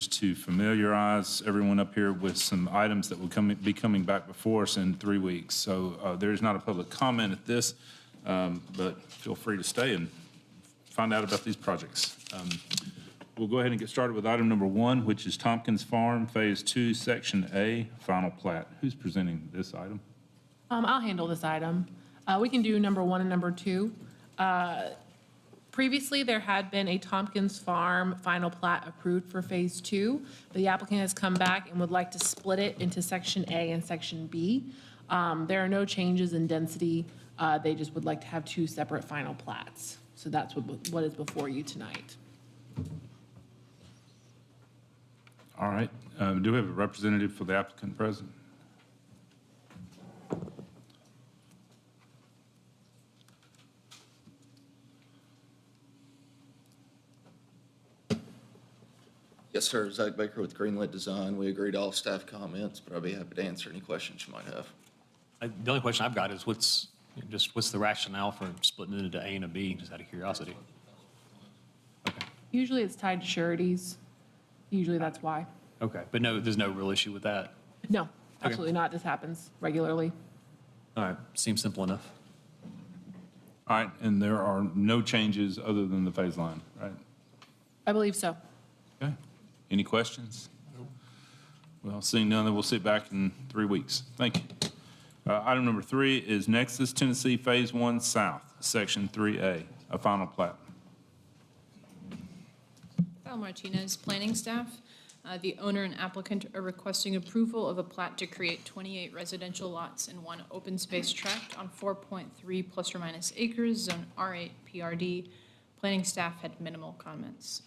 to familiarize everyone up here with some items that will be coming back before us in 3 weeks. So there is not a public comment at this, but feel free to stay and find out about these projects. We'll go ahead and get started with item number 1, which is Tompkins Farm, Phase 2, Section A, final plat. Who's presenting this item? I'll handle this item. We can do number 1 and number 2. Previously, there had been a Tompkins Farm final plat approved for Phase 2, but the applicant has come back and would like to split it into Section A and Section B. There are no changes in density. They just would like to have 2 separate final plats. So that's what is before you tonight. All right. Do we have a representative for the applicant present? Yes, sir. Zach Baker with Greenlit Design. We agreed to all staff comments, but I'll be happy to answer any questions you might have. The only question I've got is what's the rationale for splitting it into A and a B, just out of curiosity? Okay. Usually it's tied to sureties. Usually that's why. Okay, but no, there's no real issue with that? No, absolutely not. This happens regularly. All right, seems simple enough. All right, and there are no changes other than the phase line, right? I believe so. Okay. Any questions? Well, seeing none, then we'll sit back in 3 weeks. Thank you. Item number 3 is Nexus Tennessee Phase 1 South, Section 3A, a final plat. Val Martinez, planning staff. The owner and applicant are requesting approval of a plat to create 28 residential lots and 1 open space tract on 4.3 plus or minus acres, zone R8 PRD. Planning staff had minimal comments.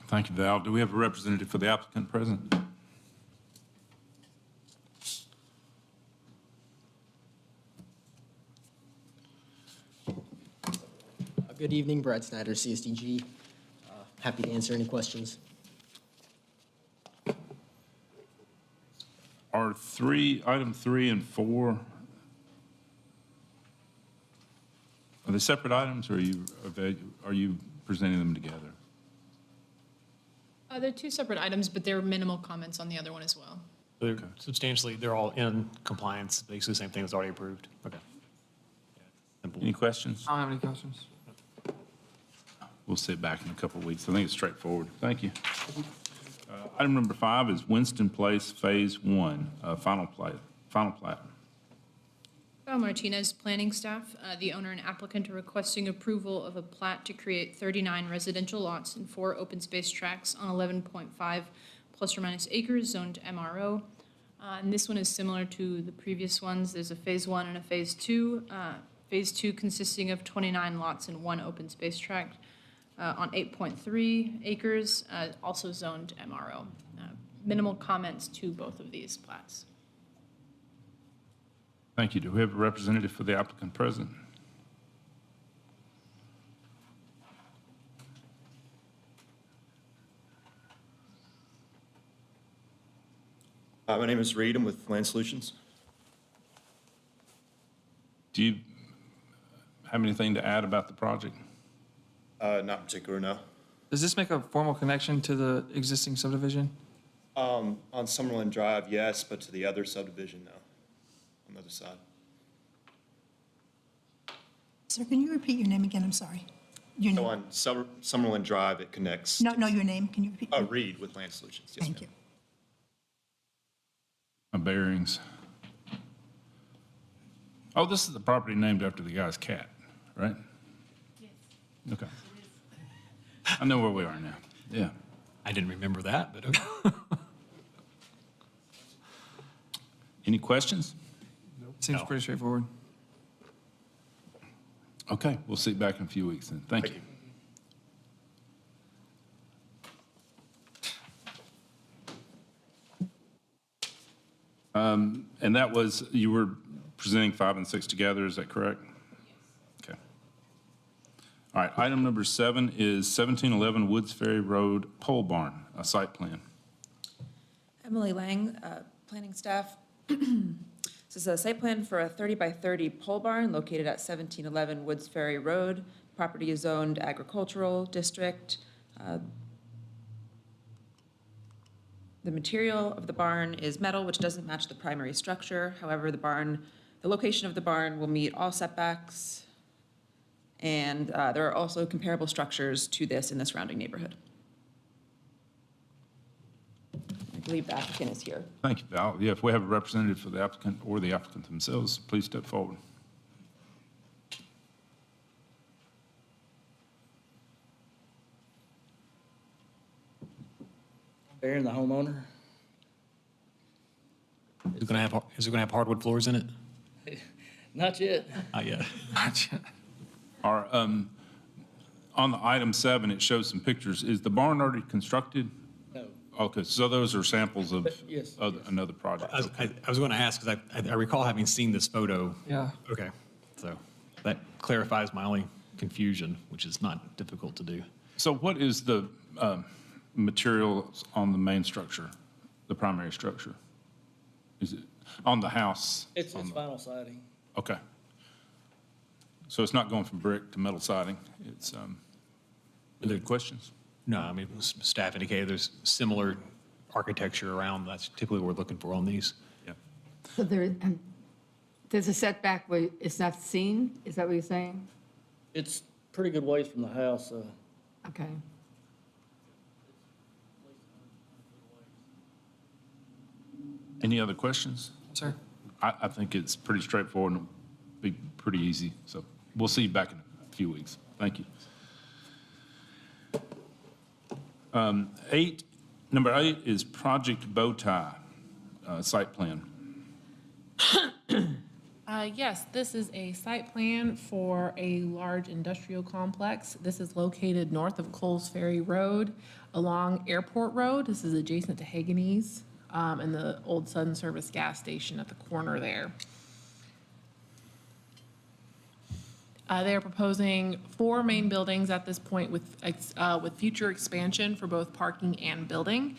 Thank you, Val. Do we have a representative for the applicant present? Good evening, Brad Snyder, CSDG. Happy to answer any questions. Are item 3 and 4, are they separate items, or are you presenting them together? They're 2 separate items, but there are minimal comments on the other one as well. They're substantially, they're all in compliance, basically the same thing that's already approved. Okay. Simple. Any questions? I don't have any questions. We'll sit back in a couple of weeks. I think it's straightforward. Thank you. Item number 5 is Winston Place Phase 1, final plat. Val Martinez, planning staff. The owner and applicant are requesting approval of a plat to create 39 residential lots and 4 open space tracts on 11.5 plus or minus acres zoned MRO. And this one is similar to the previous ones. There's a Phase 1 and a Phase 2. Phase 2 consisting of 29 lots and 1 open space tract on 8.3 acres, also zoned MRO. Minimal comments to both of these plats. Thank you. Do we have a representative for the applicant present? My name is Reed. I'm with Land Solutions. Do you have anything to add about the project? Not particular, no. Does this make a formal connection to the existing subdivision? On Summerlin Drive, yes, but to the other subdivision, no. On the other side. Sir, can you repeat your name again? I'm sorry. Your So name. on Summerlin Drive, it connects. No, your name. Can you repeat? Reed with Land Solutions. Yes, Thank ma'am. you. My bearings. Oh, this is the property named after the guy's cat, right? Yes. Okay. I know where we are now. Yeah. I didn't remember that, but okay. Any questions? Seems No. pretty straightforward. Okay, we'll see you back in a few weeks then. Thank you. And that was, you were presenting 5 and 6 together, is that correct? Yes. Okay. All right, item number 7 is 1711 Woods Ferry Road Pole Barn, a site plan. Emily Lang, planning staff. This is a site plan for a 30 by 30 pole barn located at 1711 Woods Ferry Road. Property is zoned agricultural district. The material of the barn is metal, which doesn't match the primary structure. However, the location of the barn will meet all setbacks. And there are also comparable structures to this in the surrounding neighborhood. I believe the applicant is here. Thank you, Val. Yeah, if we have a representative for the applicant or the applicant themselves, please step forward. Aaron, the homeowner? Is it going to have hardwood floors in it? Not yet. Not yet. Our, on the item 7, it shows some pictures. Is the barn already constructed? No. Okay, so those are samples of Yes, another project. I was going to ask, because I recall having seen this photo. Yeah. Okay, so that clarifies my only confusion, which is not difficult to do. So what is the materials on the main structure, the primary structure? Is it on the house? It's On the- vinyl siding. Okay. So it's not going from brick to metal siding? It's, any questions? No, I mean, staff indicated there's similar architecture around. That's typically what we're looking for on these. Yeah. So there's a setback where it's not seen? Is that what you're saying? It's pretty good ways from the house. Okay. Any other questions? Sir? I think it's pretty straightforward and be pretty easy. So we'll see you back in a few weeks. Thank you. 8, number 8 is Project Bowtie, site plan. Yes, this is a site plan for a large industrial complex. This is located north of Coles Ferry Road along Airport Road. This is adjacent to Haganese and the old Sun Service gas station at the corner there. They are proposing 4 main buildings at this point with future expansion for both parking and building.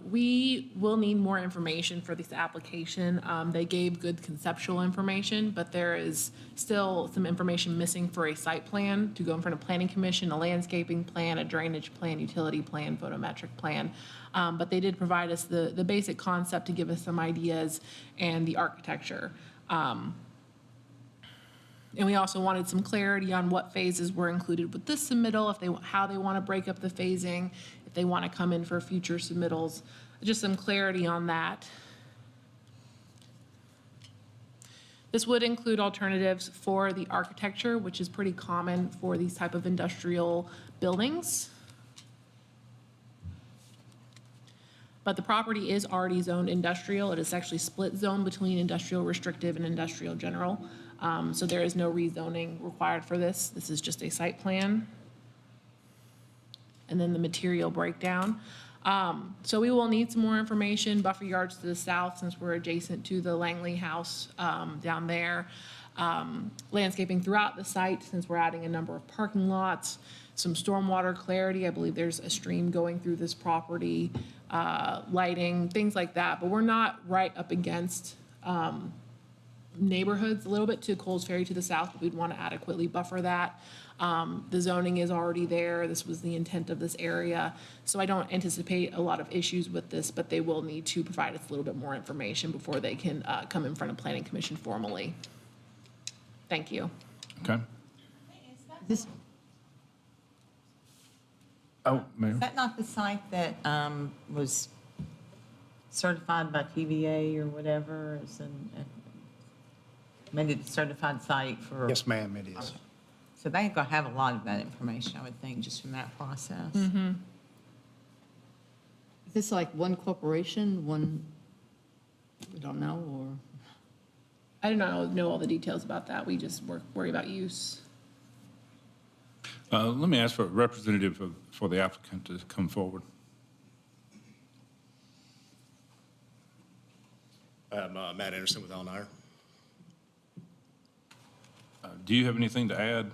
We will need more information for this application. They gave good conceptual information, but there is still some information missing for a site plan to go in front of Planning Commission, a landscaping plan, a drainage plan, utility plan, photometric plan. But they did provide us the basic concept to give us some ideas and the architecture. And we also wanted some clarity on what phases were included with this submittal, how they want to break up the phasing, if they want to come in for future submittals, just some clarity on that. This would include alternatives for the architecture, which is pretty common for these type of industrial buildings. But the property is already zoned industrial. It is actually split zone between industrial restrictive and industrial general. So there is no rezoning required for this. This is just a site plan. And then the material breakdown. So we will need some more information, buffer yards to the south since we're adjacent to the Langley house down there. Landscaping throughout the site since we're adding a number of parking lots. Some stormwater clarity. I believe there's a stream going through this property. Lighting, things like that. But we're not right up against neighborhoods, a little bit to Coles Ferry to the south, but we'd want to adequately buffer that. The zoning is already there. This was the intent of this area. So I don't anticipate a lot of issues with this, but they will need to provide us a little bit more information before they can come in front of Planning Commission formally. Thank you. Okay. This, Oh, Mayor. Is that not the site that was certified by TVA or whatever? Made it a certified site for? Yes, ma'am, it is. So they're going to have a lot of that information, I would think, just from that process. is this like one corporation, one, we don't know, or? I do not know all the details about that. We just worry about use. Let me ask for a representative for the applicant to come forward. I'm Matt Anderson with Al-Nair. Do you have anything to add?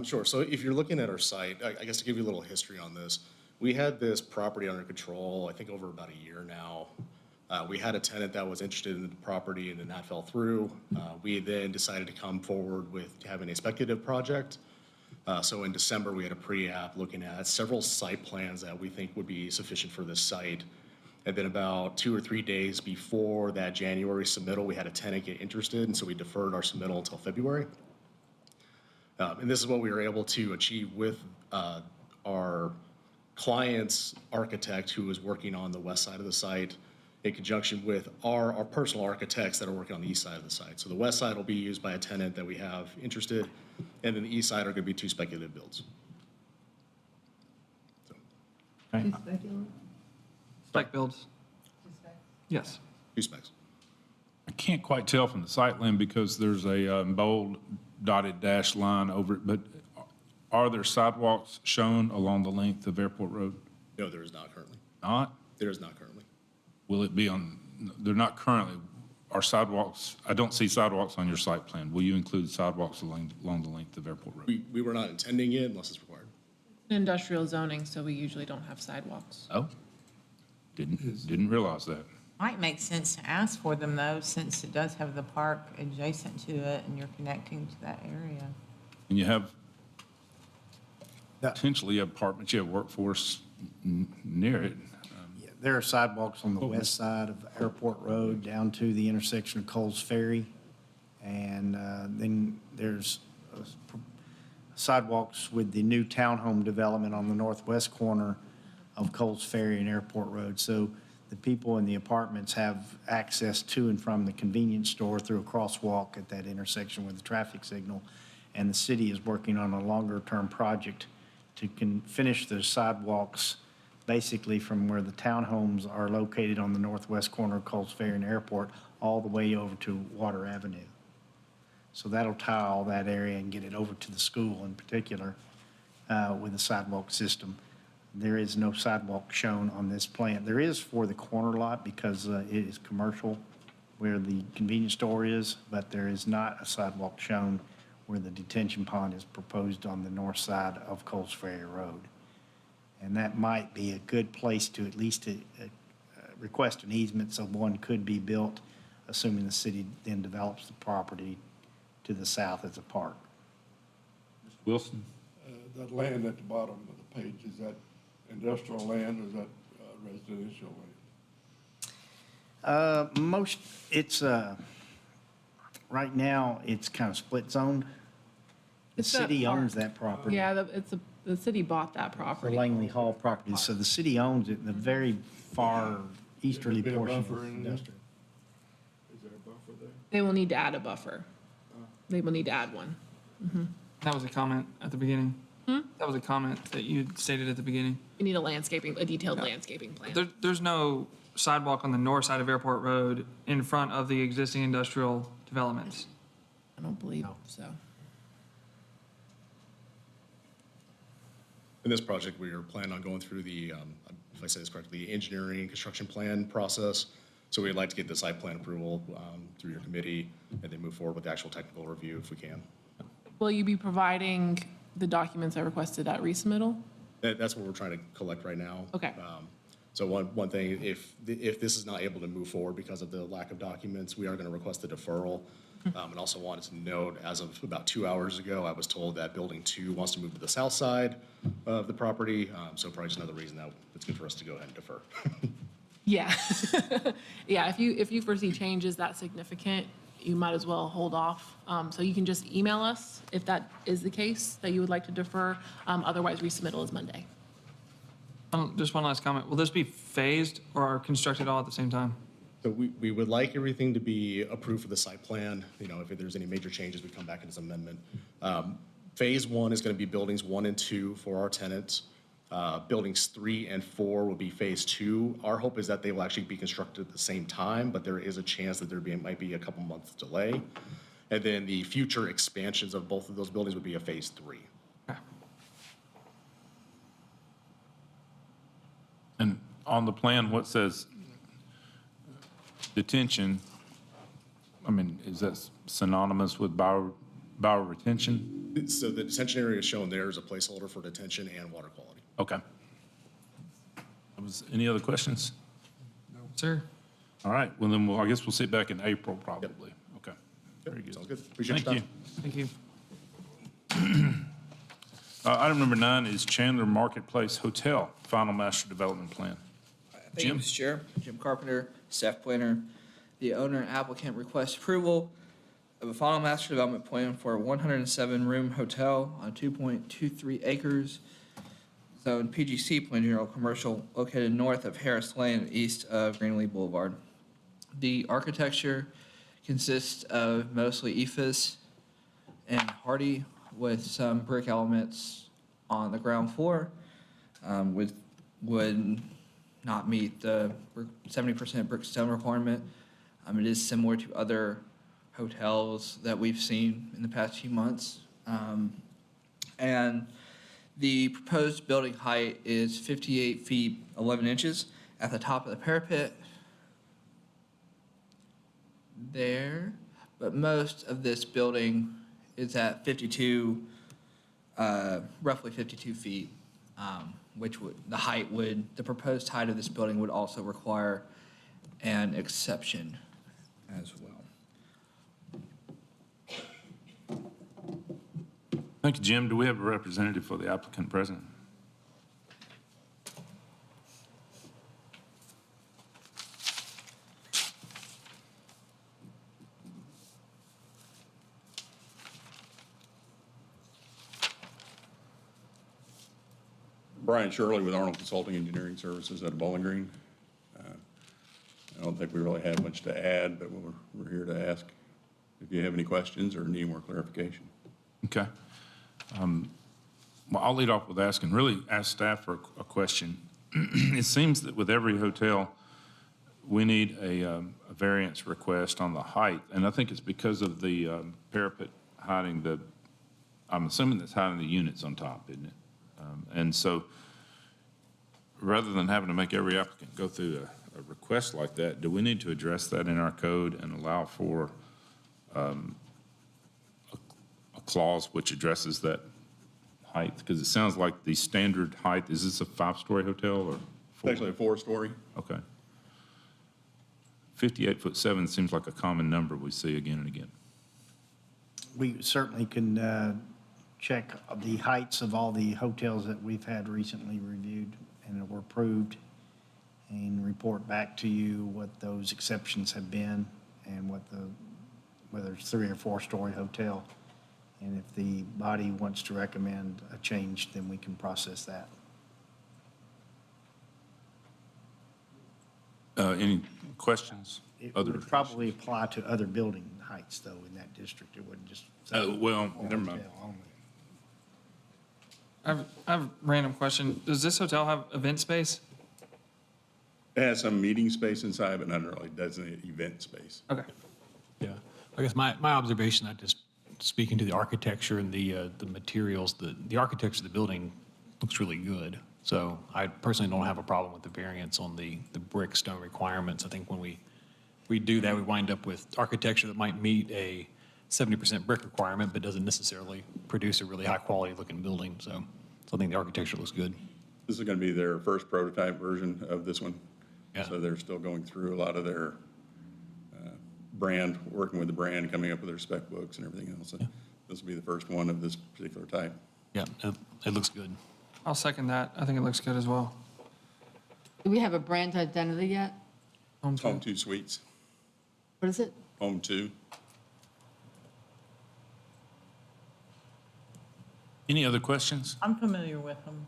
Sure. So if you're looking at our site, I guess to give you a little history on this, we had this property under control, I think over about a year now. We had a tenant that was interested in the property and then that fell through. We then decided to come forward with having a speculative project. So in December, we had a pre-app looking at several site plans that we think would be sufficient for this site. And then about 2 or 3 days before that January submittal, we had a tenant get interested, and so we deferred our submittal until February. And this is what we were able to achieve with our client's architect who was working on the west side of the site in conjunction with our personal architects that are working on the east side of the site. So the west side will be used by a tenant that we have interested, and then the east side are going to be 2 speculative builds. Okay. Spec builds? Yes. 2 specs. I can't quite tell from the site plan because there's a bold dotted dash line over it, but are there sidewalks shown along the length of Airport Road? No, there is not currently. Not? There is not currently. Will it be on, they're not currently, are sidewalks, I don't see sidewalks on your site plan. Will you include sidewalks along the length of Airport Road? We were not intending it unless it's required. Industrial zoning, so we usually don't have sidewalks. Oh, didn't realize that. Might make sense to ask for them though, since it does have the park adjacent to it and you're connecting to that area. And you have, potentially you have apartments, you have workforce near it. There are sidewalks on the west side of Airport Road down to the intersection of Coles Ferry. And then there's sidewalks with the new townhome development on the northwest corner of Coles Ferry and Airport Road. So the people in the apartments have access to and from the convenience store through a crosswalk at that intersection with the traffic signal. And the city is working on a longer-term project to finish the sidewalks basically from where the townhomes are located on the northwest corner of Coles Ferry and Airport all the way over to Water Avenue. So that'll tie all that area and get it over to the school in particular with the sidewalk system. There is no sidewalk shown on this plan. There is for the corner lot because it is commercial where the convenience store is, but there is not a sidewalk shown where the detention pond is proposed on the north side of Coles Ferry Road. And that might be a good place to at least request an easement so one could be built, assuming the city then develops the property to the south as a park. Wilson? That land at the bottom of the page, is that industrial land or is that residential land? It's, right now, it's kind of split zoned. The It's that city owns park. that property. Yeah, the city bought that The property. Langley Hall property, so the city owns it in the very far easterly There be a portion. buffer in there? Industrial. Is there a buffer there? They will need to add a buffer. They will need to add one. That was a comment at the beginning. That was a comment that you stated at the beginning. We need a detailed landscaping plan. There's no sidewalk on the north side of Airport Road in front of the existing industrial developments. I don't believe so. In this project, we are planning on going through the, if I say this correctly, the engineering and construction plan process. So we'd like to get the site plan approval through your committee and then move forward with the actual technical review if we can. Will you be providing the documents I requested at resubmittal? That's what we're trying to collect right now. Okay. So one thing, if this is not able to move forward because of the lack of documents, we are going to request a deferral. And also wanted to note, as of about 2 hours ago, I was told that Building 2 wants to move to the south side of the property. So probably just another reason that it's good for us to go ahead and defer. Yeah. Yeah, if you foresee changes that significant, you might as well hold off. So you can just email us if that is the case, that you would like to defer. Otherwise, resubmittal is Monday. Just one last comment. Will this be phased or constructed all at the same time? So we would like everything to be approved for the site plan. You know, if there's any major changes, we come back in as amendment. Phase 1 is going to be buildings 1 and 2 for our tenants. Buildings 3 and 4 will be phase 2. Our hope is that they will actually be constructed at the same time, but there is a chance that might be a couple months delay. And then the future expansions of both of those buildings would be a phase 3. And on the plan, what says detention? I mean, is that synonymous with bioretention? So the detention area shown there is a placeholder for detention and water quality. Okay. Any other questions? No. Sir? All right, well then, I guess we'll sit back in April probably. Okay, very good. Sounds good. Appreciate your time. Thank you. Item number 9 is Chandler Marketplace Hotel, final master development plan. At Thank you, Jim? Mr. Chair. Jim Carpenter, staff planner. The owner and applicant requests approval of a final master development plan for a 107-room hotel on 2.23 acres, zone PGC, Plan General Commercial, located north of Harris Lane and east of Greenlee Boulevard. The architecture consists of mostly EIFS and hardy with some brick elements on the ground floor, would not meet the 70% brick stone requirement. It is similar to other hotels that we've seen in the past few months. And the proposed building height is 58 feet 11 inches at the top of the parapet there, but most of this building is at 52, roughly 52 feet, which would, the proposed height of this building would also require an exception as well. Thank you, Jim. Do we have a representative for the applicant present? Brian Shirley with Arnold Consulting Engineering Services at Bowling Green. I don't think we really have much to add, but we're here to ask if you have any questions or need more clarification. Okay. Well, I'll lead off with asking, really ask staff for a question. It seems that with every hotel, we need a variance request on the height, and I think it's because of the parapet hiding I'm assuming that's hiding the units on top, isn't it? And so, rather than having to make every applicant go through a request like that, do we need to address that in our code and allow for a clause which addresses that height? Because it sounds like the standard height, is this a 5-story hotel or? It's actually a 4-story. Okay. 58'7" seems like a common number we see again and again. We certainly can check the heights of all the hotels that we've had recently reviewed and that were approved and report back to you what those exceptions have been and whether it's 3 or 4-story hotel. And if the body wants to recommend a change, then we can process that. Any questions? It would probably apply to other building heights, though, in that district. It wouldn't just. Well, never mind. I have a random question. Does this hotel have event space? It has some meeting space inside, but not really designated event space. Okay. Yeah, I guess my observation, I just speaking to the architecture and the materials, the architecture of the building looks really good. So I personally don't have a problem with the variance on the brick stone requirements. I think when we do that, we wind up with architecture that might meet a 70% brick requirement, but doesn't necessarily produce a really high quality looking building. So I think the architecture looks good. This is going to be their first prototype version of this one. Yeah. So they're still going through a lot of their brand, working with the brand, coming up with their spec books and everything else. So this will be the first one of this particular type. Yeah, it looks good. I'll second that. I think it looks good as well. Do we have a brand identity yet? Home 2 Suites. What is it? Home 2. Any other questions? I'm familiar with them.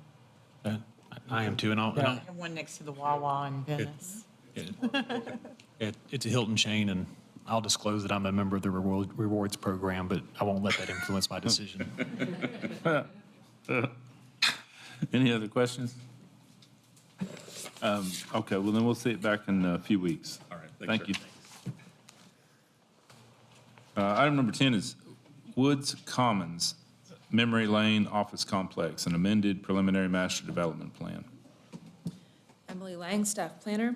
I am too, and I'll, I have one next to the Wawa in Venice. it's a Hilton chain, and I'll disclose that I'm a member of the rewards program, but I won't let that influence my decision. Any other questions? Okay, well then we'll see it back in a few weeks. All right, Thank thanks, you. Item number 10 is Woods Commons, Memory Lane Office Complex, an amended preliminary master development plan. Emily Lang, staff planner.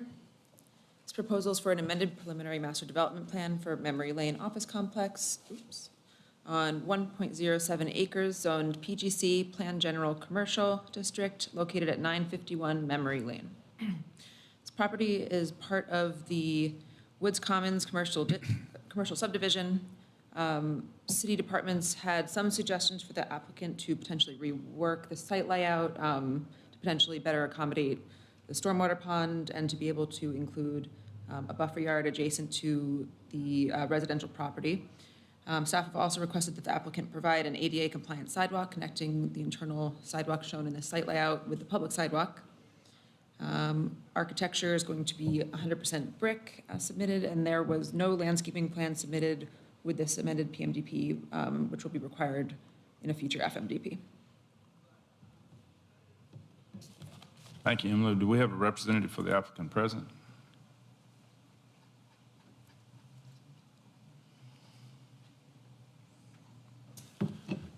This proposal is for an amended preliminary master development plan for Memory Lane Office Complex, on 1.07 acres, zoned PGC, Plan General Commercial District, located at 951 Memory Lane. This property is part of the Woods Commons commercial subdivision. City departments had some suggestions for the applicant to potentially rework the site layout to potentially better accommodate the stormwater pond and to be able to include a buffer yard adjacent to the residential property. Staff have also requested that the applicant provide an ADA compliant sidewalk connecting the internal sidewalk shown in the site layout with the public sidewalk. Architecture is going to be 100% brick submitted, and there was no landscaping plan submitted with this amended PMDP, which will be required in a future FMDP. Thank you, Emily. Do we have a representative for the applicant present?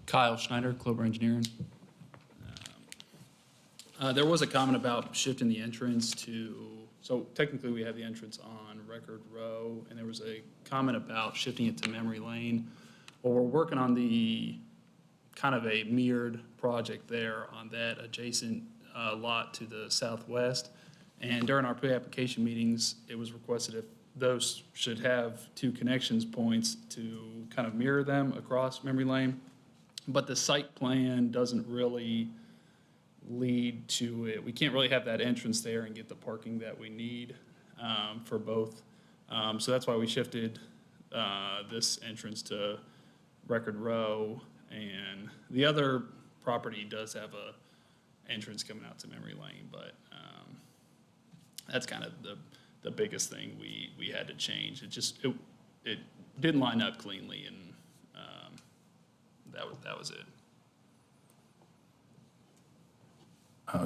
Kyle Schneider, Clover Engineering. There was a comment about shifting the entrance to, so technically we have the entrance on Record Row, and there was a comment about shifting it to Memory Lane. Well, we're working on the kind of a mirrored project there on that adjacent lot to the southwest. And during our pre-application meetings, it was requested if those should have two connections points to kind of mirror them across Memory Lane. But the site plan doesn't really lead to it. We can't really have that entrance there and get the parking that we need for both. So that's why we shifted this entrance to Record Row. And the other property does have a entrance coming out to Memory Lane, but that's kind of the biggest thing we had to change. It didn't line up cleanly, and that was it.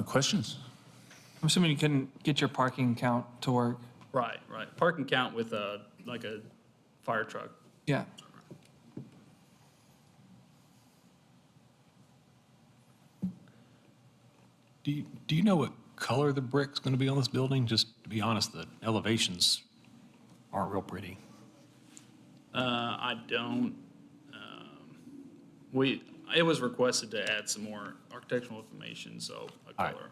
Questions? I'm assuming you couldn't get your parking count to work. Right. Parking count with like a fire truck. Yeah. Do you know what color the brick's going to be on this building? Just to be honest, the elevations aren't real pretty. I don't. It was requested to add some more architectural information, so a All right. color.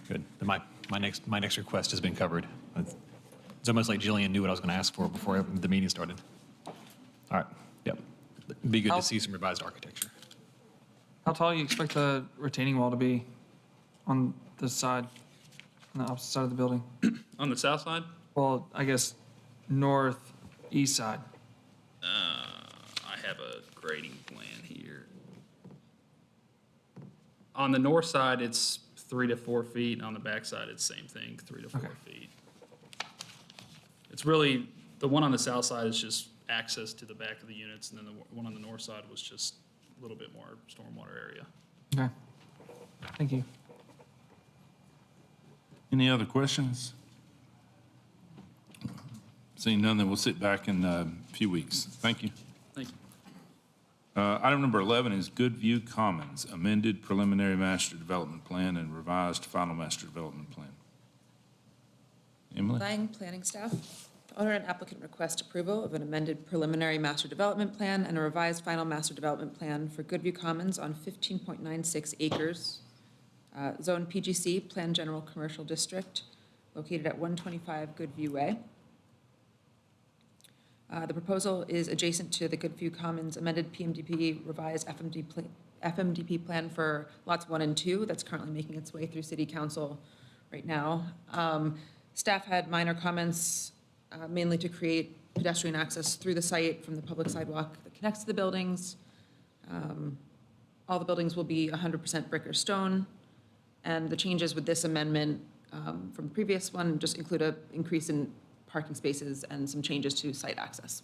Good. Then my next request has been covered. It's almost like Jillian knew what I was going to ask for before the meeting started. All right. Yep. It'd be good to see some revised architecture. How tall do you expect the retaining wall to be on this side, on the opposite side of the building? On the south side, Well, I guess northeast side. I have a grading plan here. On the north side, it's 3 to 4 feet, and on the back side, it's same thing, 3 to 4 feet. It's really, the one on the south side is just access to the back of the units, and then the one on the north side was just a little bit more stormwater area. Okay. Thank you. Any other questions? Seeing none, then we'll sit back in a few weeks. Thank you. Thank you. Item number 11 is Goodview Commons, amended preliminary master development plan and revised final master development plan. Emily? Lang Planning Staff. The owner and applicant request approval of an amended preliminary master development plan and a revised final master development plan for Goodview Commons on 15.96 acres, Zone PGC, Planned General Commercial District, located at 125 Goodview Way. The proposal is adjacent to the Goodview Commons amended PMDP revised FMDP plan for lots 1 and 2 that's currently making its way through City Council right now. Staff had minor comments, mainly to create pedestrian access through the site from the public sidewalk that connects to the buildings. All the buildings will be 100% brick or stone, and the changes with this amendment from the previous one just include an increase in parking spaces and some changes to site access.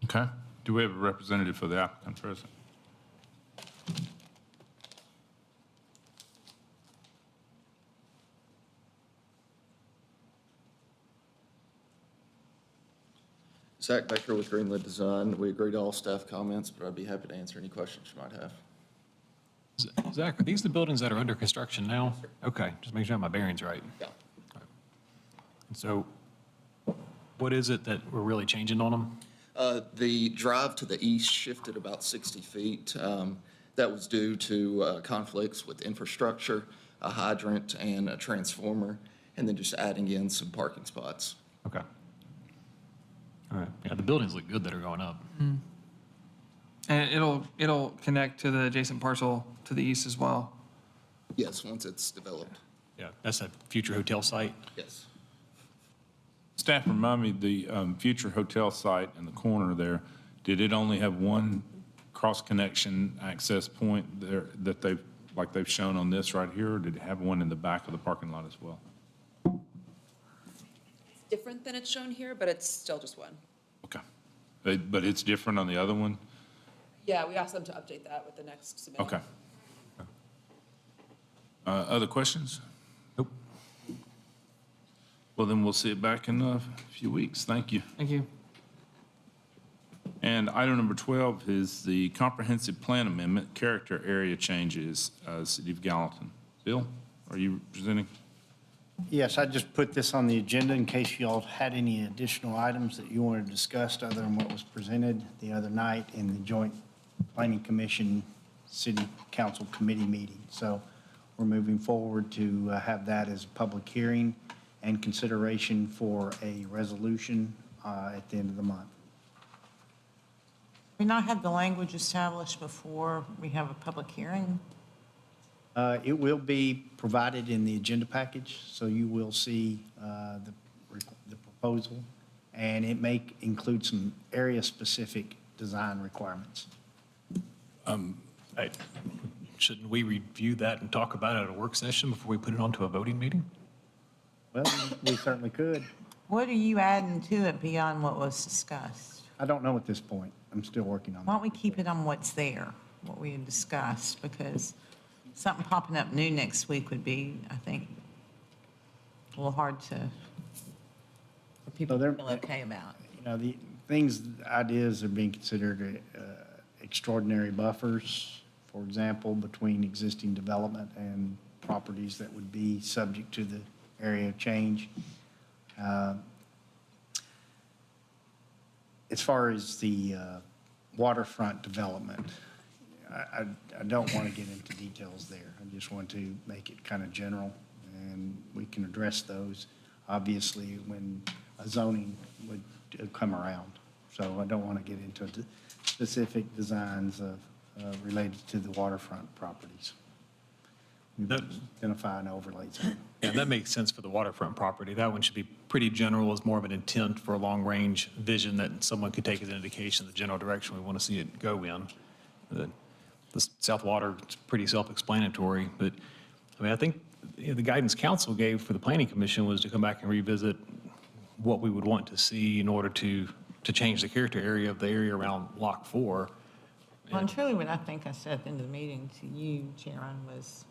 Okay. Do we have a representative for the applicant present? Zach Baker with Greenlit Design. We agreed to all staff comments, but I'd be happy to answer any questions you might have. Zach, are these the buildings that are under construction now? Okay, just make sure I have my bearings right. Yeah. And so what is it that we're really changing on them? The drive to the east shifted about 60 feet. That was due to conflicts with infrastructure, a hydrant and a transformer, and then just adding in some parking spots. Okay. All right. Yeah, the buildings look good that are going up. And it'll connect to the adjacent parcel to the east as well. Yes, once it's developed. Yeah, that's a future hotel site. Yes. Staff, remind me, the future hotel site in the corner there, did it only have one cross-connection access point there that they've shown on this right here, or did it have one in the back of the parking lot as well? It's different than it's shown here, but it's still just one. Okay. But it's different on the other one? Yeah, we asked them to update that with the next submittal. Okay. Other questions? Nope. Well, then we'll see it back in a few weeks. Thank you. Thank you. And item number 12 is the comprehensive plan amendment, character area changes, City of Gallatin. Bill, are you presenting? Yes, I just put this on the agenda in case you all had any additional items that you wanted to discuss other than what was presented the other night in the joint Planning Commission City Council Committee meeting. So we're moving forward to have that as a public hearing and consideration for a resolution at the end of the month. We not have the language established before we have a public hearing? It will be provided in the agenda package, so you will see the proposal, and it may include some area-specific design requirements. Shouldn't we review that and talk about it at a work session before we put it onto a voting meeting? Well, we certainly could. What are you adding to it beyond what was discussed? I don't know at this point. I'm still working on Why that. don't we keep it on what's there, what we had discussed? Because something popping up new next week would be, I think, a little hard for people to feel okay about. You know, the things, ideas are being considered extraordinary buffers, for example, between existing development and properties that would be subject to the area of change. As far as the waterfront development, I don't want to get into details there. I just want to make it kind of general, and we can address those, obviously, when a zoning would come around. So I don't want to get into specific designs related to the waterfront properties. Identify and overlay zone. Yeah, that makes sense for the waterfront property. That one should be pretty general, as more of an intent for a long-range vision that someone could take as an indication of the general direction we want to see it go in. The South Water is pretty self-explanatory, but I mean, I think the guidance council gave for the Planning Commission was to come back and revisit what we would want to see in order to change the character area of the area around Lock 4. Well, and truly what I think I said at the end of the meeting to you, Sharon, was,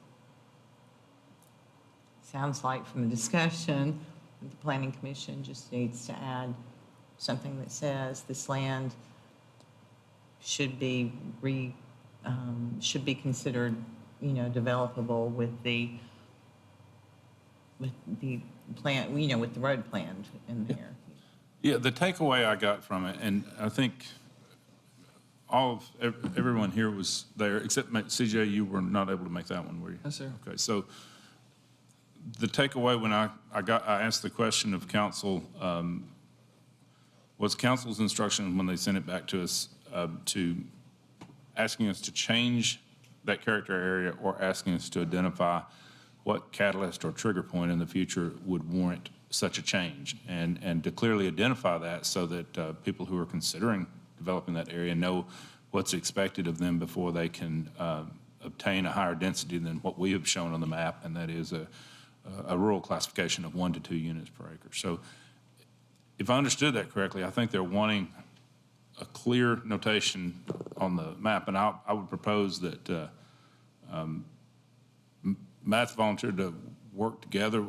sounds like from the discussion, the Planning Commission just needs to add something that says this land should be considered, developable with the plan, with the road plan in there. Yeah, the takeaway I got from it, and I think everyone here was there, except CJ, you were not able to make that one, were you? Yes, sir. Okay, so the takeaway when I asked the question of council, was council's instruction when they sent it back to us, to asking us to change that character area or asking us to identify what catalyst or trigger point in the future would warrant such a change, and to clearly identify that so that people who are considering developing that area know what's expected of them before they can obtain a higher density than what we have shown on the map, and that is a rural classification of 1 to 2 units per acre. So if I understood that correctly, I think they're wanting a clear notation on the map, and I would propose that Matt's volunteered to work together,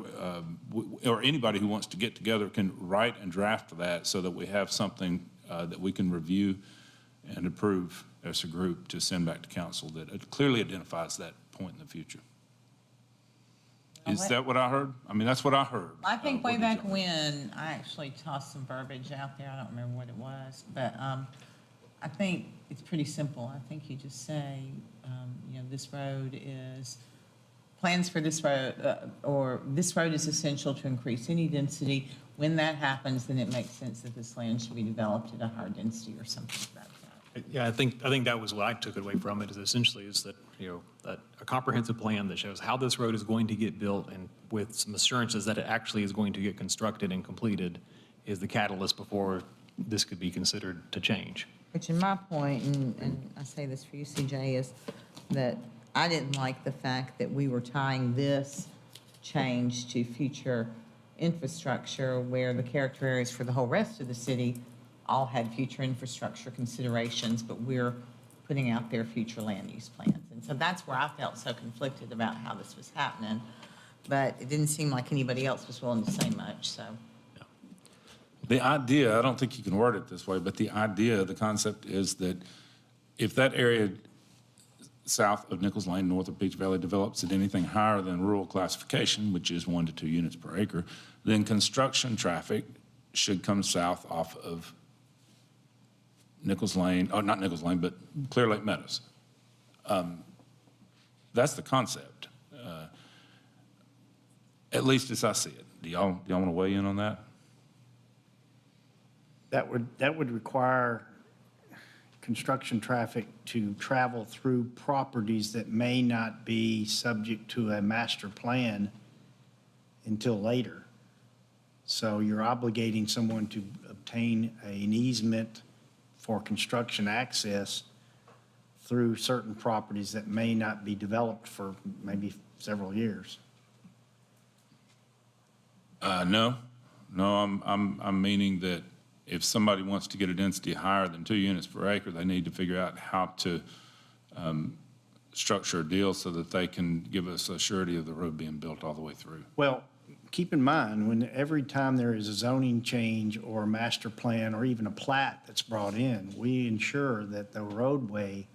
or anybody who wants to get together can write and draft that so that we have something that we can review and approve as a group to send back to council that it clearly identifies that point in the future. Is that what I heard? I mean, that's what I heard. I think way back when, I actually tossed some verbiage out there, I don't remember what it was, but I think it's pretty simple. I think you just say, this road is, plans for this road, or this road is essential to increase any density. When that happens, then it makes sense that this land should be developed at a higher density or something like that. Yeah, I think that was what I took away from it, is essentially is that a comprehensive plan that shows how this road is going to get built and with some assurances that it actually is going to get constructed and completed is the catalyst before this could be considered to change. Which in my point, and I say this for you, CJ, is that I didn't like the fact that we were tying this change to future infrastructure where the character areas for the whole rest of the city all had future infrastructure considerations, but we're putting out their future land use plans. And so that's where I felt so conflicted about how this was happening. But it didn't seem like anybody else was willing to say much, so. The idea, I don't think you can word it this way, but the idea, the concept is that if that area south of Nichols Lane, north of Peach Valley develops at anything higher than rural classification, which is 1 to 2 units per acre, then construction traffic should come south off of Nichols Lane, or not Nichols Lane, but Clear Lake Meadows. That's the concept, at least as I see it. Do y'all want to weigh in on that? That would require construction traffic to travel through properties that may not be subject to a master plan until later. So you're obligating someone to obtain an easement for construction access through certain properties that may not be developed for maybe several years. No, I'm meaning that if somebody wants to get a density higher than 2 units per acre, they need to figure out how to structure a deal so that they can give us a surety of the road being built all the way through. Well, keep in mind, when every time there is a zoning change or a master plan or even a plat that's brought in, we ensure that the roadway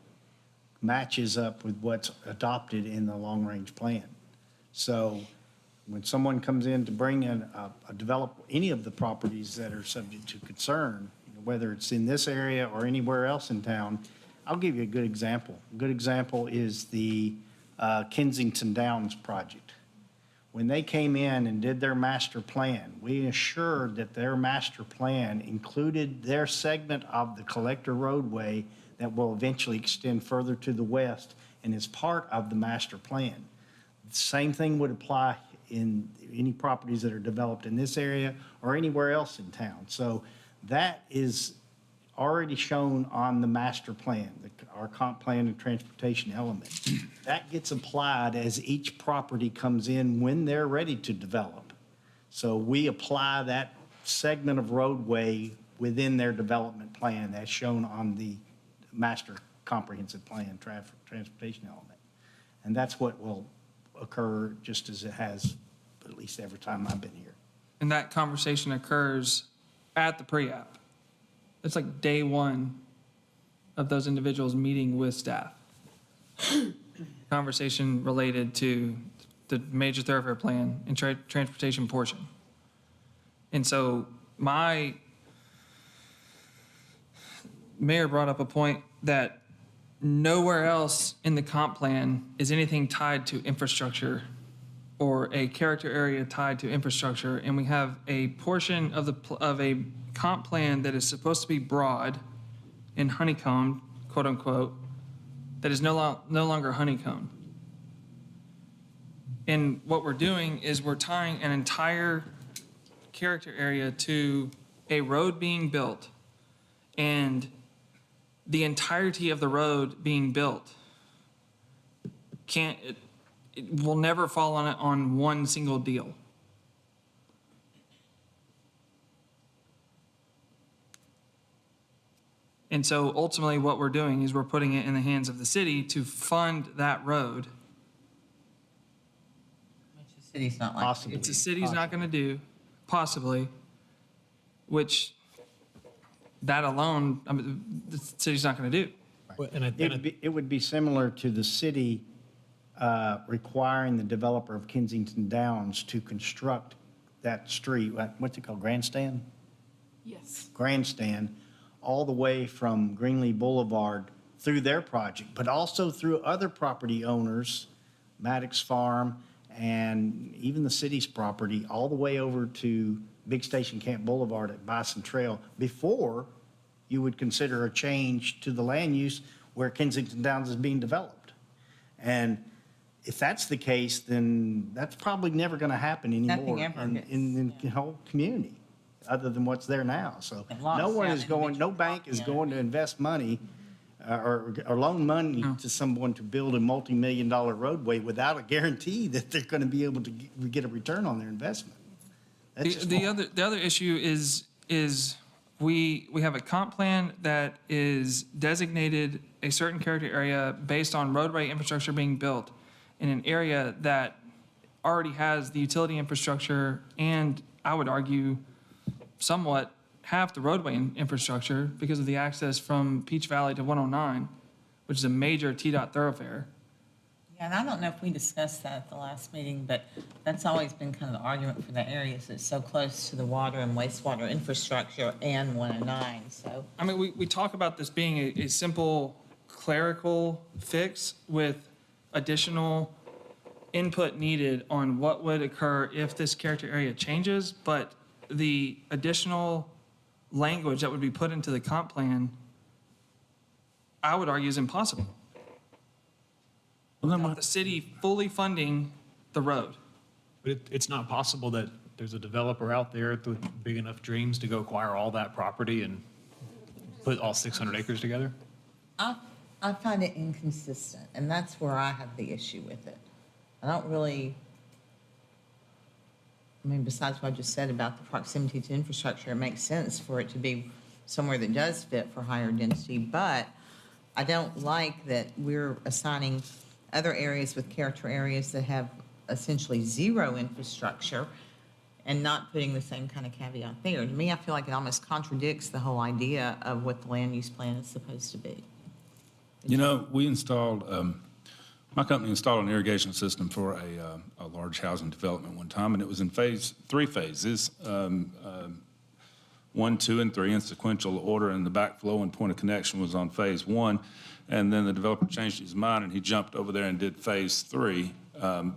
matches up with what's adopted in the long-range plan. So when someone comes in to bring in develop any of the properties that are subject to concern, whether it's in this area or anywhere else in town, I'll give you a good example. A good example is the Kensington Downs project. When they came in and did their master plan, we assured that their master plan included their segment of the collector roadway that will eventually extend further to the west and is part of the master plan. The same thing would apply in any properties that are developed in this area or anywhere else in town. So that is already shown on the master plan, our comp plan and transportation element. That gets applied as each property comes in when they're ready to develop. So we apply that segment of roadway within their development plan as shown on the master comprehensive plan, transportation element. And that's what will occur just as it has at least every time I've been here. And that conversation occurs at the pre-app. It's like day one of those individuals meeting with staff. Conversation related to the major thoroughfare plan and transportation portion. And so my mayor brought up a point that nowhere else in the comp plan is anything tied to infrastructure or a character area tied to infrastructure. And we have a portion of a comp plan that is supposed to be broad and honeycombed, quote unquote, that is no longer honeycombed. And what we're doing is we're tying an entire character area to a road being built, and the entirety of the road being built it will never fall on one single deal. And so ultimately what we're doing is we're putting it in the hands of the city to fund that road. Which the city's not like. Possibly. It's the city's not going to do, possibly, which that alone, I mean, the city's not going to do. It would be similar to the city requiring the developer of Kensington Downs to construct that street, what's it called, Grandstand? Yes. Grandstand, all the way from Greenlee Boulevard through their project, but also through other property owners, Maddox Farm, and even the city's property, all the way over to Big Station Camp Boulevard at Bison Trail, before you would consider a change to the land use where Kensington Downs is being developed. And if that's the case, then that's probably never going to happen anymore ever in the whole community, other than what's there now. So lots no one of is going, no bank is going to invest money or loan money to someone to build a multi-million-dollar roadway without a guarantee that they're going to be able to get a return on their investment. That's just wrong. The other issue is we have a comp plan that is designated a certain character area based on roadway infrastructure being built in an area that already has the utility infrastructure and, I would argue, somewhat half the roadway infrastructure because of the access from Peach Valley to 109, which is a major TDOT thoroughfare. Yeah, and I don't know if we discussed that at the last meeting, but that's always been kind of the argument for the areas. It's so close to the water and wastewater infrastructure and 109, so. I mean, we talk about this being a simple clerical fix with additional input needed on what would occur if this character area changes, but the additional language that would be put into the comp plan, I would argue, is impossible. Without the city fully funding the road. But it's not possible that there's a developer out there with big enough dreams to go acquire all that property and put all 600 acres together? I find it inconsistent, and that's where I have the issue with it. I don't really, I mean, besides what I just said about the proximity to infrastructure, it makes sense for it to be somewhere that does fit for higher density, but I don't like that we're assigning other areas with character areas that have essentially zero infrastructure and not putting the same kind of caveat there. To me, I feel like it almost contradicts the whole idea of what the land use plan is supposed to be. You know, we installed, my company installed an irrigation system for a large housing development one time, and it was in three phases, 1, 2, and 3 in sequential order, and the backflow and point of connection was on phase 1. And then the developer changed his mind, and he jumped over there and did phase 3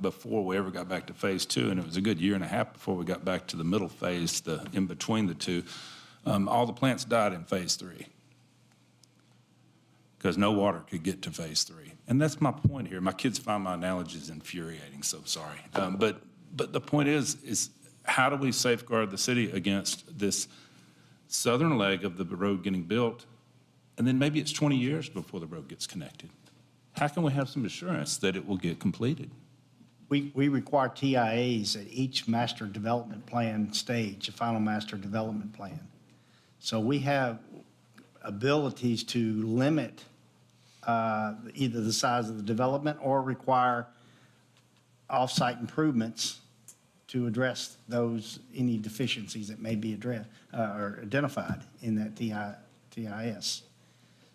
before we ever got back to phase 2. And it was a good year and a half before we got back to the middle phase, in between the two. All the plants died in phase 3 because no water could get to phase 3. And that's my point here. My kids find my analogies infuriating, so sorry. But the point is how do we safeguard the city against this southern leg of the road getting built, and then maybe it's 20 years before the road gets connected? How can we have some assurance that it will get completed? We require TIAs at each master development plan stage, a final master development plan. So we have abilities to limit either the size of the development or require off-site improvements to address any deficiencies that may be addressed or identified in that TIS.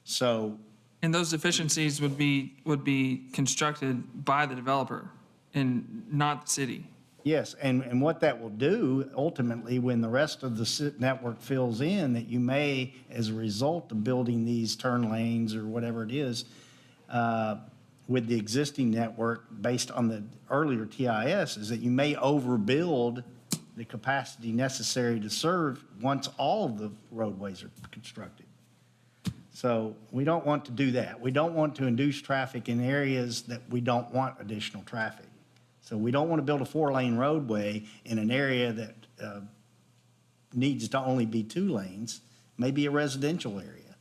So. And those deficiencies would be constructed by the developer and not the city. Yes, and what that will do ultimately, when the rest of the network fills in, that you may, as a result of building these turn lanes or whatever it is, with the existing network based on the earlier TIS, is that you may overbuild the capacity necessary to serve once all of the roadways are constructed. So we don't want to do that. We don't want to induce traffic in areas that we don't want additional traffic. So we don't want to build a 4-lane roadway in an area that needs to only be 2 lanes, maybe a residential area.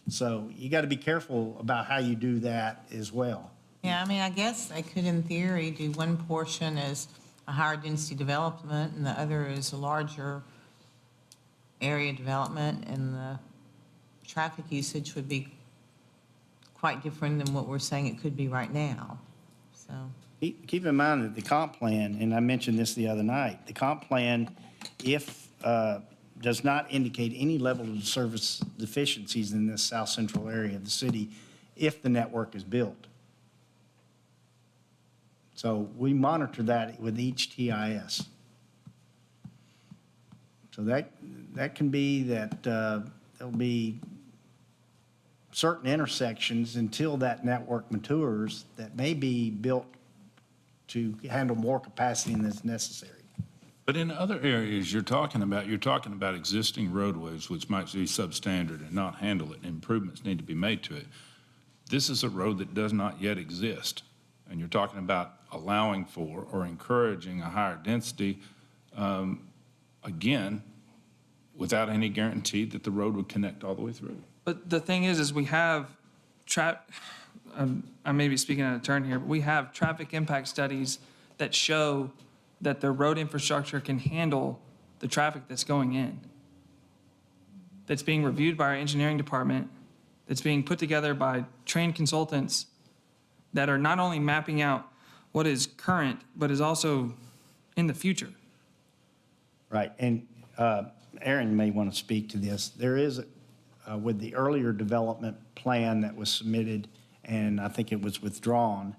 So you got to be careful about how you do that as well. Yeah, I mean, I guess they could, in theory, do one portion as a higher density development and the other is a larger area development, and the traffic usage would be quite different than what we're saying it could be right now, so. Keep in mind that the comp plan, and I mentioned this the other night, the comp plan, does not indicate any level of service deficiencies in this south central area of the city if the network is built. So we monitor that with each TIS. So that can be that there'll be certain intersections until that network matures that may be built to handle more capacity than is necessary. But in other areas you're talking about existing roadways which might be substandard and not handle it, and improvements need to be made to it. This is a road that does not yet exist. and you're talking about allowing for or encouraging a higher density, again, without any guarantee that the road would connect all the way through. But the thing is we have I may be speaking out of turn here, but we have traffic impact studies that show that the road infrastructure can handle the traffic that's going in. That's being reviewed by our engineering department, that's being put together by trained consultants that are not only mapping out what is current, but is also in the future. Right, and Aaron may want to speak to this. There is, with the earlier development plan that was submitted, and I think it was withdrawn,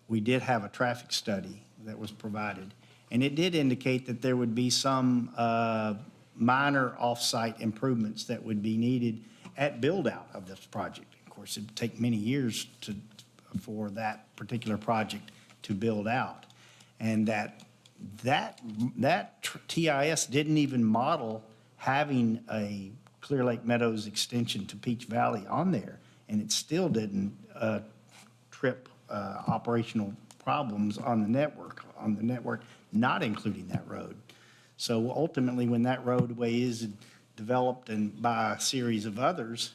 we did have a traffic study that was provided, and it did indicate that there would be some minor off-site improvements that would be needed at build-out of this project. Of course, it'd take many years for that particular project to build out, and that TIS didn't even model having a Clear Lake Meadows extension to Peach Valley on there, and it still didn't trip operational problems on the network not including that road. So ultimately, when that roadway is developed and by a series of others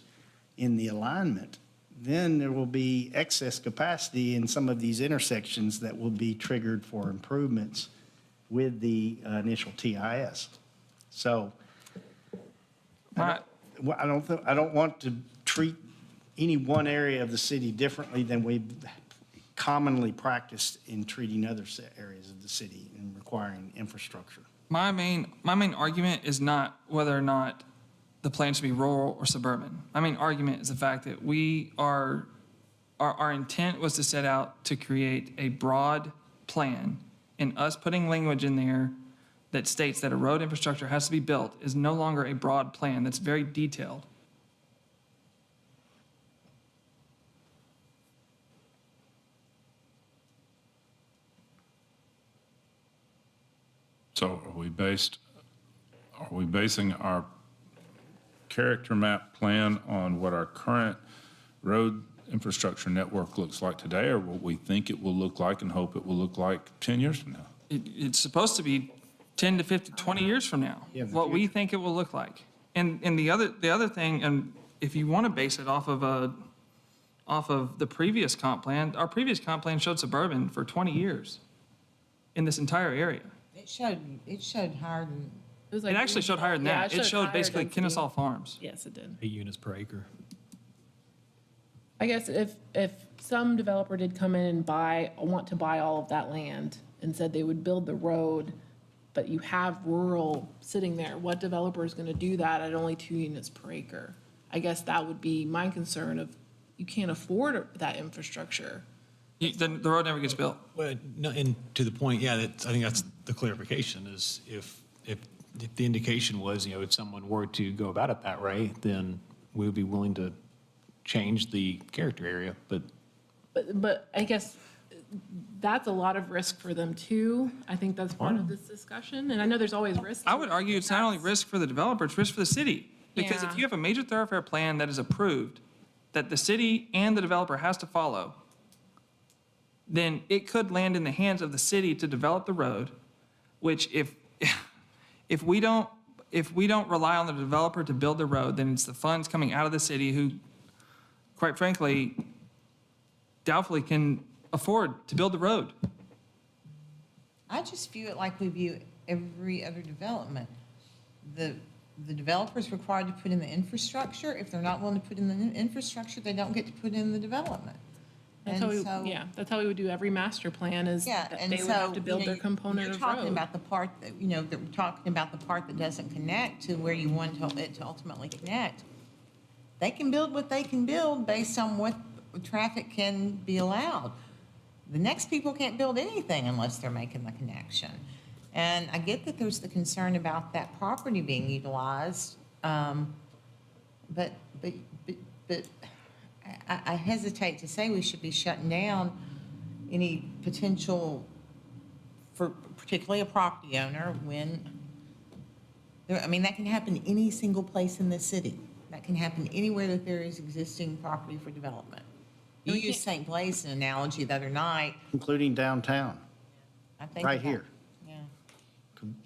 in the alignment, then there will be excess capacity in some of these intersections that will be triggered for improvements with the initial TIS. So I don't want to treat any one area of the city differently than we've commonly practiced in treating other areas of the city and requiring infrastructure. My main argument is not whether or not the plan should be rural or suburban. My main argument is the fact that our intent was to set out to create a broad plan, and us putting language in there that states that a road infrastructure has to be built is no longer a broad plan. That's very detailed. So are we basing our character map plan on what our current road infrastructure network looks like today, or what we think it will look like and hope it will look like 10 years from now? It's supposed to be 10 to 50, 20 years from now, what we think it will look like. And the other thing, and if you want to base it off of the previous comp plan, our previous comp plan showed suburban for 20 years in this entire area. It showed higher than. It actually showed higher than that. It showed basically Kennesaw Farms. Yes, it did. 8 units per acre. I guess if some developer did come in and want to buy all of that land and said they would build the road, but you have rural sitting there, what developer is going to do that at only 2 units per acre? I guess that would be my concern of, you can't afford that infrastructure. Then the road never gets built. Well, no, and to the point, yeah, I think that's the clarification is if the indication was, if someone were to go about it that way, then we would be willing to change the character area, But I guess that's a lot of risk for them too. I think that's part of this discussion, and I know there's always risk. I would argue it's not only risk for the developer, it's risk for the city. Because if you have a major thoroughfare plan that is approved, that the city and the developer has to follow, then it could land in the hands of the city to develop the road, which if we don't rely on the developer to build the road, then it's the funds coming out of the city who, quite frankly, doubtfully can afford to build the road. I just view it like we view every other development. The developer's required to put in the infrastructure. If they're not willing to put in the infrastructure, they don't get to put in the development. That's how we would do every master plan is that and they would have to build their component of You're talking road. about the part that, that we're talking about the part that doesn't connect to where you want it to ultimately connect. They can build what they can build based on what traffic can be allowed. The next people can't build anything unless they're making the connection. And I get that there's the concern about that property being utilized, but I hesitate to say we should be shutting down any potential for particularly a property owner when, that can happen any single place in this city. That can happen anywhere that there is existing property for development. You used St. Blaise an analogy the other night. including downtown, I think right about- here. Yeah.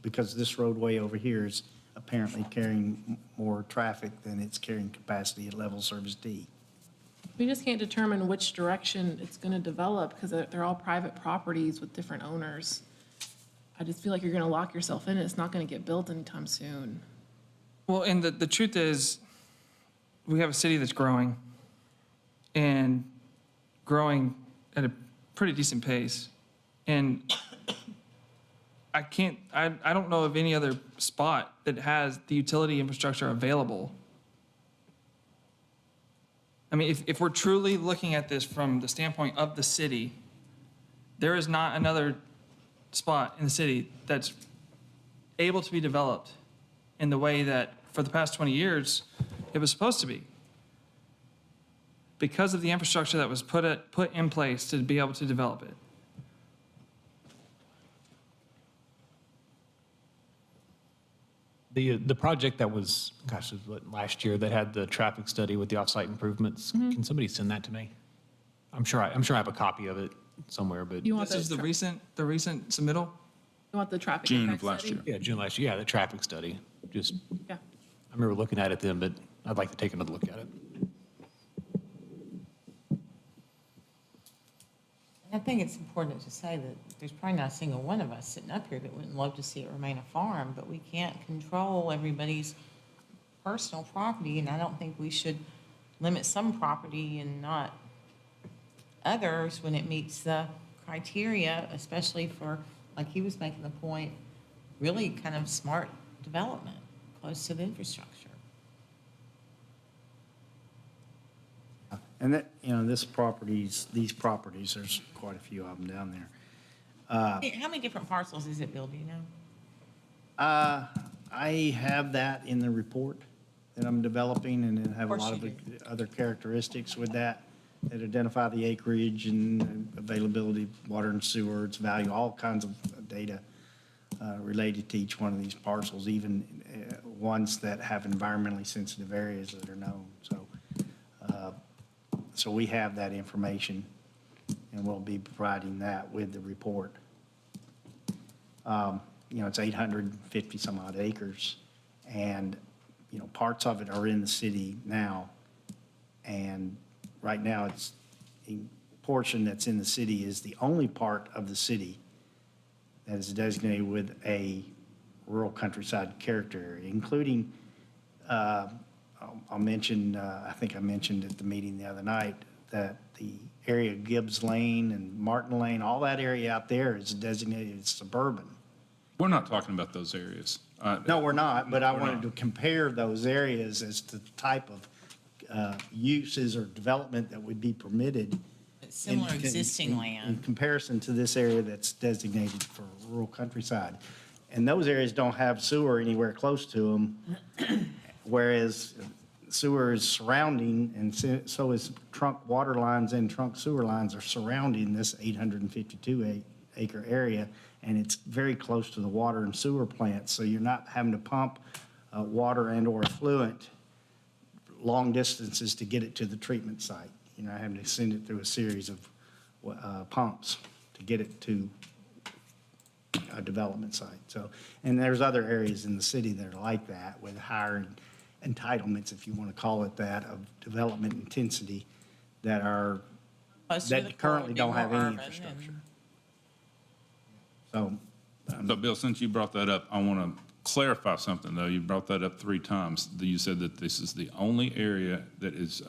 Because this roadway over here is apparently carrying more traffic than its carrying capacity at level service D. We just can't determine which direction it's going to develop because they're all private properties with different owners. I just feel like you're going to lock yourself in. It's not going to get built anytime soon. Well, and the truth is, we have a city that's growing and growing at a pretty decent pace. And I don't know of any other spot that has the utility infrastructure available. I mean, if we're truly looking at this from the standpoint of the city, there is not another spot in the city that's able to be developed in the way that for the past 20 years it was supposed to be. Because of the infrastructure that was put in place to be able to develop it. The project that was, gosh, it was what, last year that had the traffic study with the off-site improvements, can somebody send that to me? I'm sure I have a copy of it somewhere, but. You want This is the recent submittal? You want the traffic June impact of last study? year. Yeah, June last year, yeah, the traffic study. Just, Yeah. I remember looking at it then, but I'd like to take another look at it. And I think it's important to say that there's probably not a single one of us sitting up here that wouldn't love to see it remain a farm, but we can't control everybody's personal property, and I don't think we should limit some property and not others when it meets the criteria, especially for, like he was making the point, really kind of smart development close to the infrastructure. And that, these properties, there's quite a few of them down there. How many different parcels is it, Bill, do you know? I have that in the report that I'm developing, and then have a Of course lot of you other characteristics with that identify the acreage and availability of water and sewer, its value, all kinds of data related to each one of these parcels, even ones that have environmentally sensitive areas that are known. So we have that information, and we'll be providing that with the report. It's 850 some odd acres, and, parts of it are in the city now. And right now, it's a portion that's in the city is the only part of the city that is designated with a rural countryside character area, including, I'll mention, I think I mentioned at the meeting the other night, that the area of Gibbs Lane and Martin Lane, all that area out there is designated as suburban. We're not talking about those areas. No, we're not, but I We're wanted not. to compare those areas as to the type of uses or development that would be permitted. Similar in- existing in land. comparison to this area that's designated for rural countryside. And those areas don't have sewer anywhere close to them, whereas sewer is surrounding, and so is trunk water lines and trunk sewer lines are surrounding this 852 acre area, and it's very close to the water and sewer plants, so you're not having to pump water and or effluent long distances to get it to the treatment site. You're not having to send it through a series of pumps to get it to a development site. So, and there's other areas in the city that are like that with higher entitlements, if you want to call it that, of development intensity that are, Close to the that currently core, don't be have more any urban infrastructure. and- So, So, Bill, since you brought that up, I want to clarify something, though. You brought that up 3 times. You said that this is the only area that is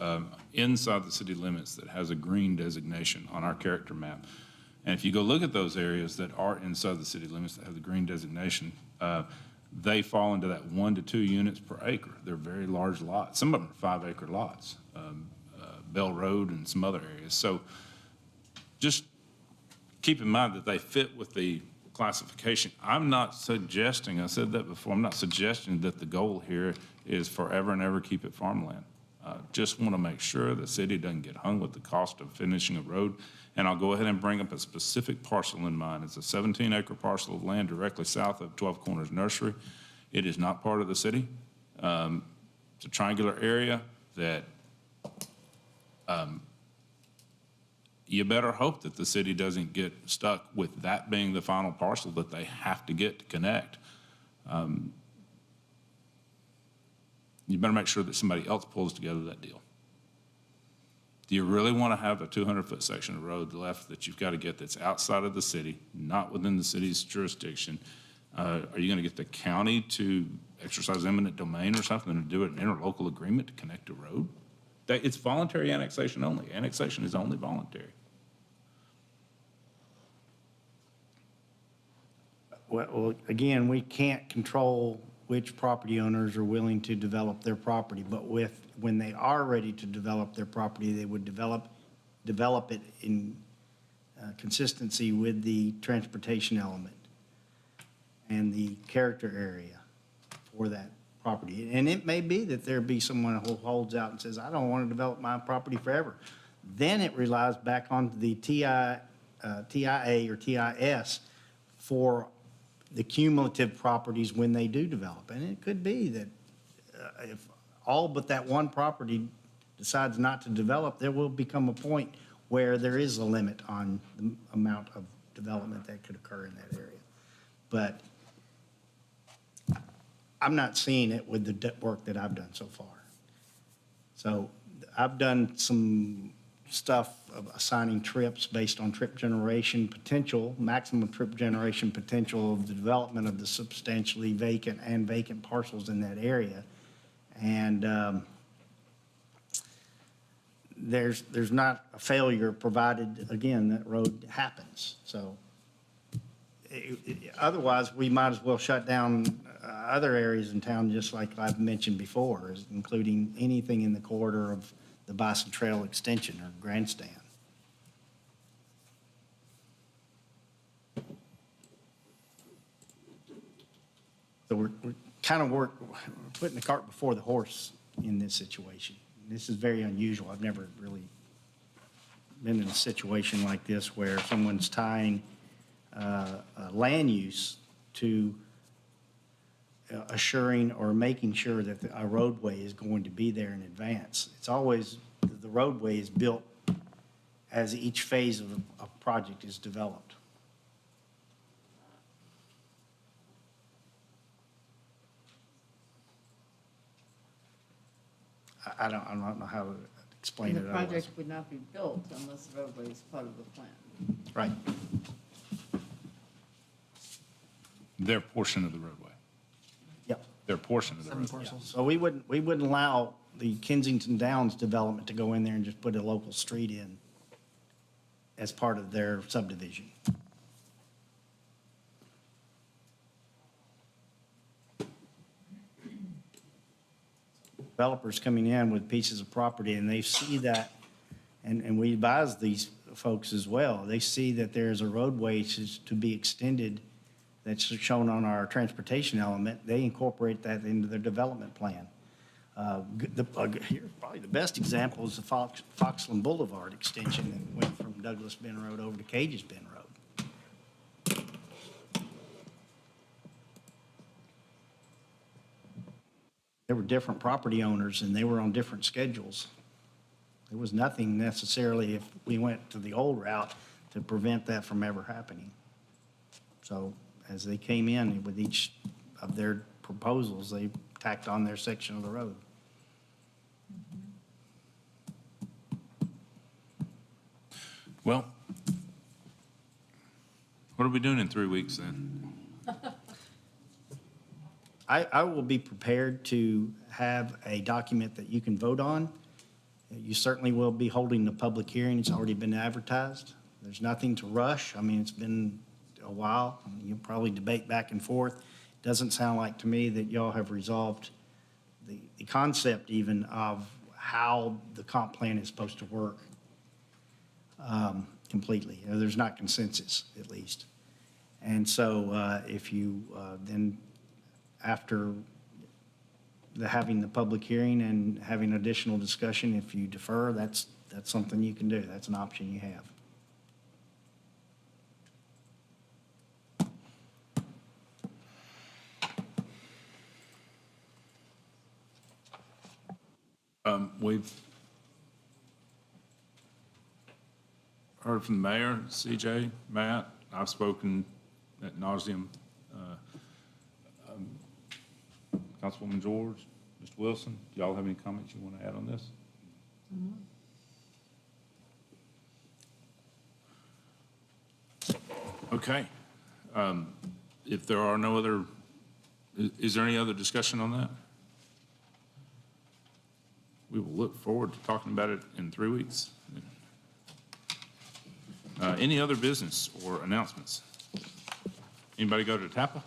inside the city limits that has a green designation on our character map. And if you go look at those areas that are inside the city limits that have the green designation, they fall into that 1 to 2 units per acre. They're very large lots. Some of them are 5-acre lots, Bell Road and some other areas. So just keep in mind that they fit with the classification. I'm not suggesting, I said that before, I'm not suggesting that the goal here is forever and ever keep it farmland. Just want to make sure the city doesn't get hung with the cost of finishing a road. And I'll go ahead and bring up a specific parcel in mind. It's a 17-acre parcel of land directly south of 12 Corners Nursery. It is not part of the city. It's a triangular area that you better hope that the city doesn't get stuck with that being the final parcel that they have to get to connect. You better make sure that somebody else pulls together that deal. Do you really want to have a 200-foot section of road left that you've got to get that's outside of the city, not within the city's jurisdiction? Are you going to get the county to exercise eminent domain or something and do an interlocal agreement to connect a road? It's voluntary annexation only. Annexation is only voluntary. Well, again, we can't control which property owners are willing to develop their property, but when they are ready to develop their property, they would develop it in consistency with the transportation element and the character area for that property. And it may be that there be someone who holds out and says, I don't want to develop my property forever. Then it relies back on the TIA or TIS for the cumulative properties when they do develop. And it could be that if all but that one property decides not to develop, there will become a point where there is a limit on the amount of development that could occur in that area. But I'm not seeing it with the work that I've done so far. So I've done some stuff of assigning trips based on trip generation potential, maximum trip generation potential of the development of the substantially vacant and vacant parcels in that area. And there's not a failure provided, again, that road happens. So otherwise, we might as well shut down other areas in town, just like I've mentioned before, including anything in the corridor of the Bison Trail Extension or Grandstand. So we're putting the cart before the horse in this situation. This is very unusual. I've never really been in a situation like this where someone's tying land use to assuring or making sure that a roadway is going to be there in advance. It's always, the roadway is built as each phase of a project is developed. I don't know how to explain And it the otherwise. project would not be built unless the roadway is part of the plan. Right. Their portion of the roadway. Yep. Their portion of the roadway. So we wouldn't allow the Kensington Downs development to go in there and just put a local street in as part of their subdivision. Developers coming in with pieces of property and they see that, and we advise these folks as well, they see that there's a roadway to be extended that's shown on our transportation element, they incorporate that into their development plan. Here, probably the best example is the Foxland Boulevard extension that went from Douglas Bend Road over to Cages Bend Road. There were different property owners and they were on different schedules. There was nothing necessarily, if we went to the old route, to prevent that from ever happening. So as they came in with each of their proposals, they tacked on their section of the road. Well, what are we doing in 3 weeks then? I will be prepared to have a document that you can vote on. You certainly will be holding the public hearing. It's already been advertised. There's nothing to rush. I mean, it's been a while. You'll probably debate back and forth. Doesn't sound like to me that y'all have resolved the concept even of how the comp plan is supposed to work completely. There's not consensus, at least. And so if you then, after having the public hearing and having additional discussion, if you defer, that's something you can do. That's an option you have. heard from the mayor, CJ, Matt. I've spoken ad nauseum. Councilwoman George, Mr. Wilson, do y'all have any comments you want to add on this? Okay. If there are no other, is there any other discussion on that? We will look forward to talking about it in 3 weeks. Any other business or announcements? Anybody go to TAPA?